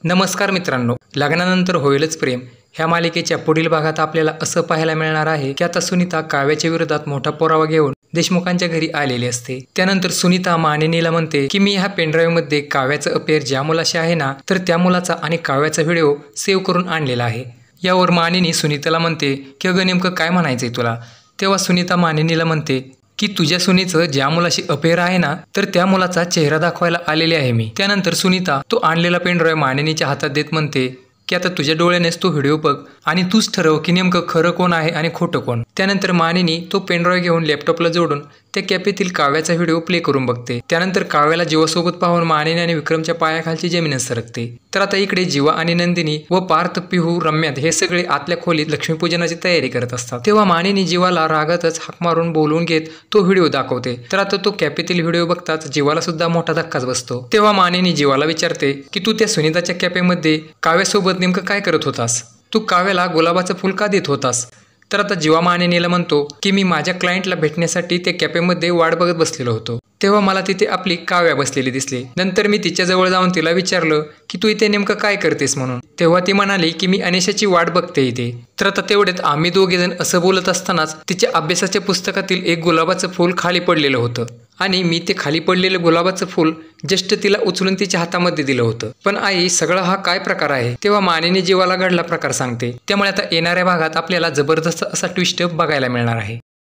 नमस्कार मित्रांनो, लग्नानंतर होईलच प्रेम ह्या मालिकेच्या पुढील भागात आपल्याला असं पाहायला मिळणार आहे की आता सुनीता काव्याच्या विरोधात मोठा पुरावा घेऊन देशमुखांच्या घरी आलेली असते। त्यानंतर सुनीता मानिनीला म्हणते की मी ह्या पेनड्राईव्ह मध्ये काव्याचं अफेअर ज्या मुलाशी आहे ना, तर त्या मुलाचा आणि काव्याचा व्हिडिओ सेव्ह करून आणलेला आहे। यावर मानिनी सुनीताला म्हणते की अगं नेमकं काय म्हणायचंय तुला। तेव्हा सुनीता मानिनीला म्हणते की तुझ्या सुनीचं ज्या मुलाशी अफेअर आहे ना, तर त्या मुलाचा चेहरा दाखवायला आलेले आहे मी। त्यानंतर सुनीता तो आणलेला पेनड्राईव्ह मानिनीच्या हातात देत म्हणते की आता तुझ्या डोळ्यानेच तो व्हिडिओ बघ आणि तूच ठरव की नेमकं खरं कोण आहे आणि खोटं कोण। त्यानंतर मानिनी तो पेनड्राईव्ह घेऊन लॅपटॉपला जोडून त्या कॅफेतील काव्याचा व्हिडिओ प्ले करून बघते। त्यानंतर काव्याला जीवासोबत पाहून मानिनी आणि विक्रमच्या पायाखालची जमीनच सरकते। तर आता इकडे जीवा आणि नंदिनी व पार्थ, पिहू, रम्या हे सगळे आतल्या खोलीत लक्ष्मीपूजनाची तयारी करत असतात। तेव्हा मानिनी जीवाला रागातच हाक मारून बोलवून घेत तो व्हिडिओ दाखवते। तर आता तो कॅफेतील व्हिडिओ बघताच जीवाला सुद्धा मोठा धक्काच बसतो। तेव्हा मानिनी जीवाला विचारते की तू त्या सुनीताच्या कॅफेमध्ये काव्यासोबत नेमकं काय करत होतास, तू काव्याला गुलाबाचं फुल का देत होतास। तर आता जीवा मानिनीला म्हणतो की मी माझ्या क्लायंटला भेटण्यासाठी त्या कॅफेमध्ये वाट बघत बसलेलो होतो, तेव्हा मला तिथे आपली काव्या बसलेली दिसली। नंतर मी तिच्याजवळ जाऊन तिला विचारलं की तू इथे नेमकं काय करतेस म्हणून। तेव्हा ती म्हणाली की मी अनिशाची वाट बघते इथे। तर आता तेवढ्यात आम्ही दोघेजण असं बोलत असतानाच तिच्या अभ्यासाच्या पुस्तकातील एक गुलाबाचं फूल खाली पडलेलं होतं आणि मी ते खाली पडलेलं गुलाबाचं फूल जस्ट तिला उचलून तिच्या हातामध्ये दिलं होतं। पण आई, सगळा हा काय प्रकार आहे। तेव्हा मानिनी जीवाला घडला प्रकार सांगते। त्यामुळे आता येणाऱ्या भागात आपल्याला जबरदस्त असा ट्विस्ट बघायला मिळणार आहे।